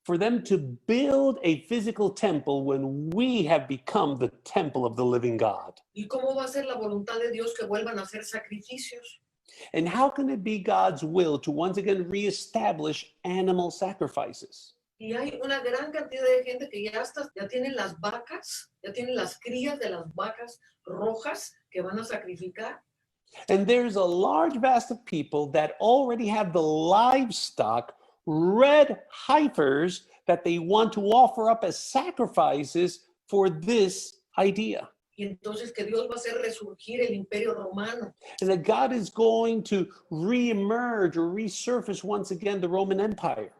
for them to build a physical temple when we have become the temple of the living God? ¿Y cómo va a ser la voluntad de Dios que vuelvan a hacer sacrificios? And how can it be God's will to once again reestablish animal sacrifices? Y hay una gran cantidad de gente que ya tienen las vacas, ya tienen las crías de las vacas rojas que van a sacrificar. And there's a large vast of people that already have the livestock, red heifers, that they want to offer up as sacrifices for this idea. Y entonces que Dios va a hacer resurgir el imperio romano. And that God is going to reemerge or resurface once again the Roman Empire.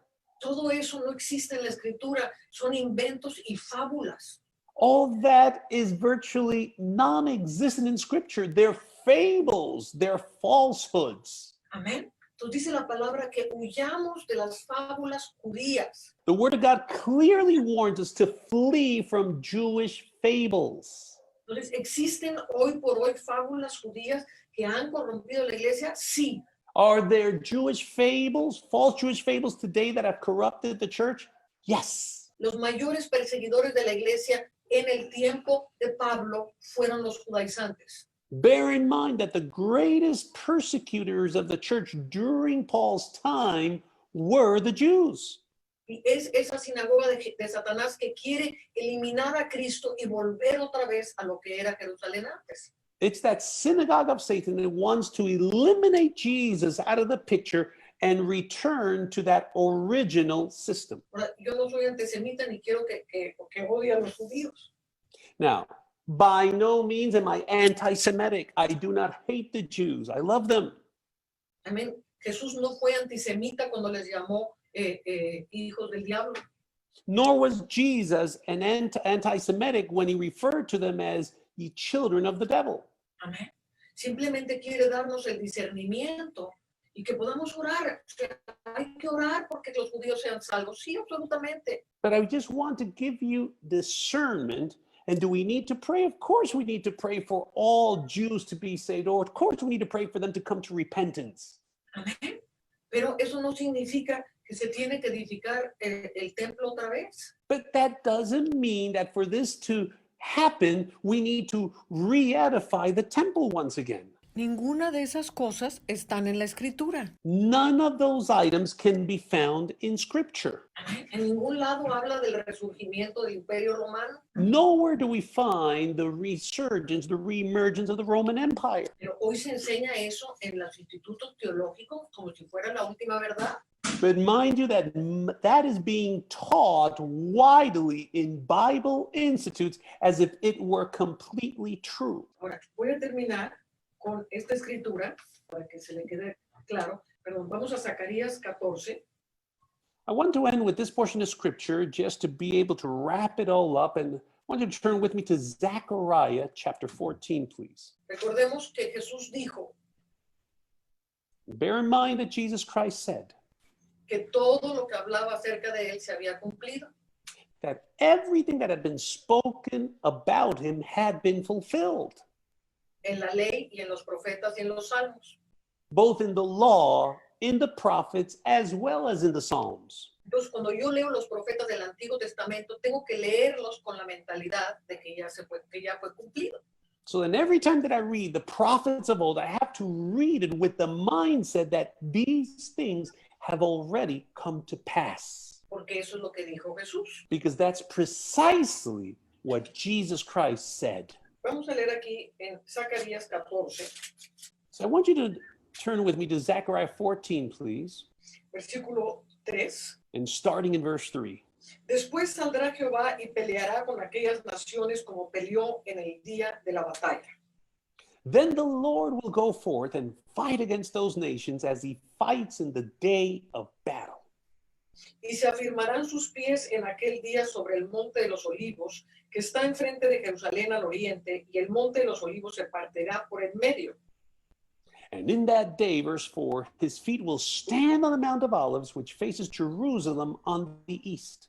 Todo eso no existe en la escritura, son inventos y fábulas. All that is virtually non-existent in Scripture. They're fables, they're falsehoods. Amén. Entonces dice la palabra que huyamos de las fábulas judías. The Word of God clearly warns us to flee from Jewish fables. Entonces, ¿existen hoy por hoy fábulas judías que han corrompido la iglesia? Sí. Are there Jewish fables, false Jewish fables today that have corrupted the church? Yes. Los mayores perseguidores de la iglesia en el tiempo de Pablo fueron los judaizantes. Bear in mind that the greatest persecutors of the church during Paul's time were the Jews. Y es esa sinagoga de Satanás que quiere eliminar a Cristo y volver otra vez a lo que era Jerusalén antes. It's that synagogue of Satan that wants to eliminate Jesus out of the picture and return to that original system. Ahora, yo no soy antisemita ni quiero que odie a los judíos. Now, by no means am I anti-Semitic. I do not hate the Jews. I love them. Amén. Jesús no fue antisemita cuando les llamó hijos del diablo. Nor was Jesus an anti-Semitic when he referred to them as ye children of the devil. Amén. Simplemente quiere darnos el discernimiento y que podamos orar. O sea, hay que orar porque los judíos sean salvos. Sí, absolutamente. But I just want to give you discernment. And do we need to pray? Of course we need to pray for all Jews to be saved. Or of course we need to pray for them to come to repentance. Amén. Pero eso no significa que se tiene que edificar el templo otra vez. But that doesn't mean that for this to happen, we need to re-edify the temple once again. Ninguna de esas cosas están en la escritura. None of those items can be found in Scripture. En ningún lado habla del resurgimiento del Imperio Romano. Nowhere do we find the resurgence, the reemergence of the Roman Empire. Pero hoy se enseña eso en los institutos teológicos como si fuera la última verdad. But mind you that that is being taught widely in Bible institutes as if it were completely true. Ahora, voy a terminar con esta escritura para que se le quede claro. Perdón, vamos a Zacarías 14. I want to end with this portion of Scripture just to be able to wrap it all up. And I want you to turn with me to Zechariah chapter 14, please. Recordemos que Jesús dijo Bear in mind that Jesus Christ said que todo lo que hablaba acerca de él se había cumplido. that everything that had been spoken about him had been fulfilled, En la ley y en los profetas y en los salmos. both in the law, in the prophets, as well as in the Psalms. Entonces, cuando yo leo los profetas del Antiguo Testamento, tengo que leerlos con la mentalidad de que ya fue cumplido. So then every time that I read the prophets of old, I have to read it with the mindset that these things have already come to pass. Porque eso es lo que dijo Jesús. Because that's precisely what Jesus Christ said. Vamos a leer aquí en Zacarías 14, So I want you to turn with me to Zechariah 14, please, versículo 3. and starting in verse 3. Después saldrá Jehová y peleará con aquellas naciones como peleó en el día de la batalla. Then the Lord will go forth and fight against those nations as he fights in the day of battle. Y se afirmarán sus pies en aquel día sobre el monte de los olivos, que está enfrente de Jerusalén al oriente, y el monte de los olivos se partirá por en medio. And in that day, verse 4, his feet will stand on the Mount of Olives, which faces Jerusalem on the east.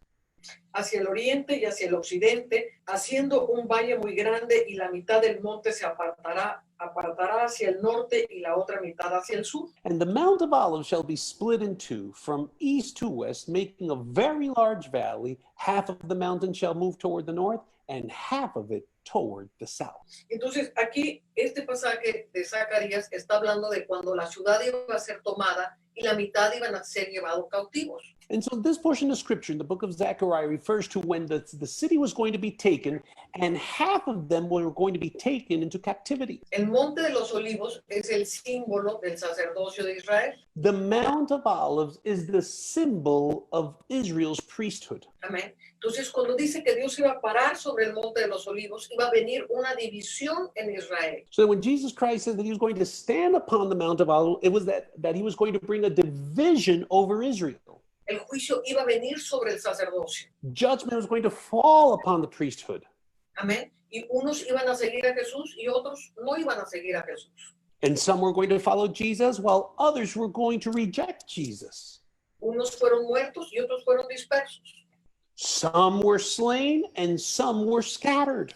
Hacia el oriente y hacia el occidente, haciendo un valle muy grande, y la mitad del monte se apartará apartará hacia el norte y la otra mitad hacia el sur. And the Mount of Olives shall be split in two from east to west, making a very large valley. Half of the mountain shall move toward the north, and half of it toward the south. Entonces, aquí este pasaje de Zacarías está hablando de cuando la ciudad iba a ser tomada y la mitad iban a ser llevados cautivos. And so this portion of scripture in the book of Zechariah refers to when the city was going to be taken, and half of them were going to be taken into captivity. El Monte de los Olivos es el símbolo del sacerdocio de Israel. The Mount of Olives is the symbol of Israel's priesthood. Amén. Entonces, cuando dice que Dios iba a parar sobre el Monte de los Olivos, iba a venir una división en Israel. So that when Jesus Christ said that he was going to stand upon the Mount of Olives, it was that he was going to bring a division over Israel. El juicio iba a venir sobre el sacerdocio. Judgment was going to fall upon the priesthood. Amén. Y unos iban a seguir a Jesús y otros no iban a seguir a Jesús. And some were going to follow Jesus while others were going to reject Jesus. Unos fueron muertos y otros fueron dispersos. Some were slain and some were scattered.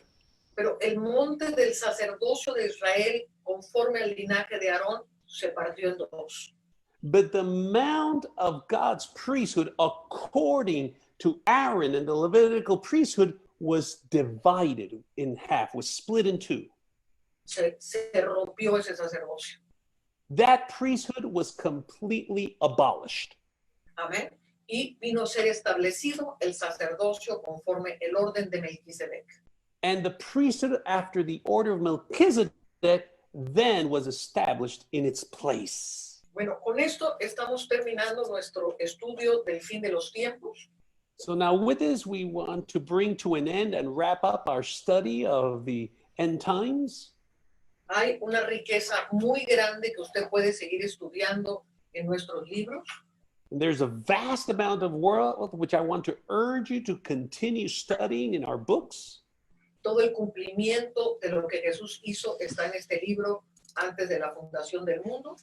Pero el monte del sacerdocio de Israel, conforme al linaje de Aarón, se partió en dos. But the mount of God's priesthood, according to Aaron and the Levitical priesthood, was divided in half, was split in two. Se rompió ese sacerdocio. That priesthood was completely abolished. Amén. Y vino a ser establecido el sacerdocio conforme el orden de Melquisedec. And the priesthood after the order of Melchizedek then was established in its place. Bueno, con esto estamos terminando nuestro estudio del fin de los tiempos. So now with this, we want to bring to an end and wrap up our study of the end times. Hay una riqueza muy grande que usted puede seguir estudiando en nuestros libros. And there's a vast amount of world which I want to urge you to continue studying in our books. Todo el cumplimiento de lo que Jesús hizo está en este libro antes de la fundación del mundo.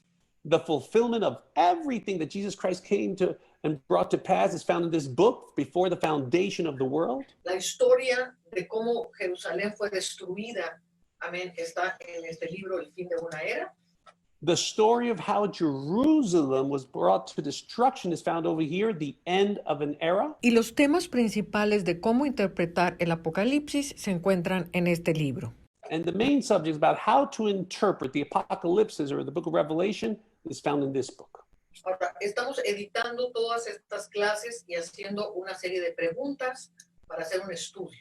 The fulfillment of everything that Jesus Christ came to and brought to pass is found in this book before the foundation of the world. La historia de cómo Jerusalén fue destruida, amén, está en este libro, El fin de una era. The story of how Jerusalem was brought to destruction is found over here, the end of an era. Y los temas principales de cómo interpretar el Apocalipsis se encuentran en este libro. And the main subject about how to interpret the apocalypses or the book of Revelation is found in this book. Ahora, estamos editando todas estas clases y haciendo una serie de preguntas para hacer un estudio.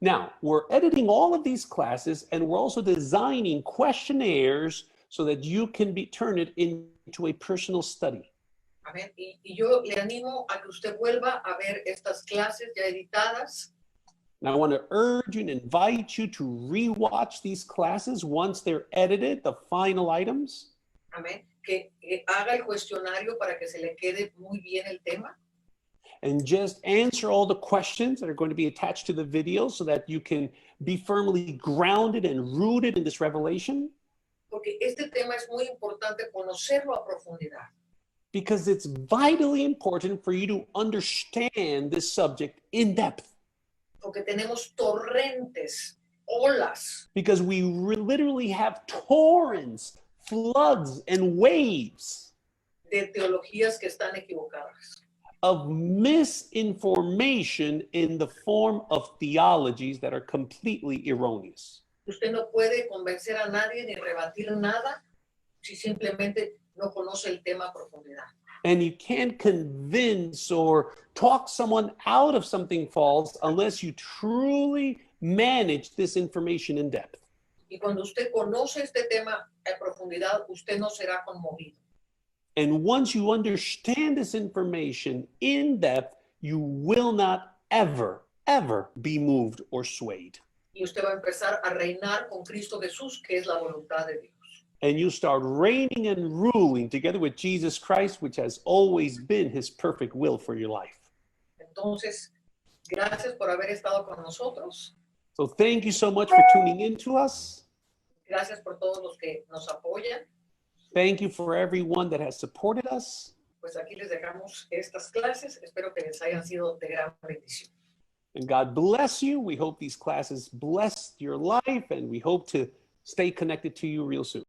Now, we're editing all of these classes and we're also designing questionnaires so that you can turn it into a personal study. Amén. Y yo le animo a que usted vuelva a ver estas clases ya editadas. Now, I want to urge you and invite you to rewatch these classes once they're edited, the final items. Amén. Que haga el cuestionario para que se le quede muy bien el tema. And just answer all the questions that are going to be attached to the video so that you can be firmly grounded and rooted in this revelation. Porque este tema es muy importante conocerlo a profundidad. Because it's vitally important for you to understand this subject in depth. Porque tenemos torrentes, olas Because we literally have torrents, floods, and waves de teologías que están equivocadas. of misinformation in the form of theologies that are completely erroneous. Usted no puede convencer a nadie ni rebatir nada si simplemente no conoce el tema a profundidad. And you can't convince or talk someone out of something false unless you truly manage this information in depth. Y cuando usted conoce este tema a profundidad, usted no será conmovido. And once you understand this information in depth, you will not ever, ever be moved or swayed. Y usted va a empezar a reinar con Cristo Jesús, que es la voluntad de Dios. And you start reigning and ruling together with Jesus Christ, which has always been his perfect will for your life. Entonces, gracias por haber estado con nosotros. So thank you so much for tuning in to us. Gracias por todos los que nos apoyan. Thank you for everyone that has supported us. Pues aquí les dejamos estas clases. Espero que les hayan sido de gran bendición. And God bless you. We hope these classes blessed your life, and we hope to stay connected to you real soon.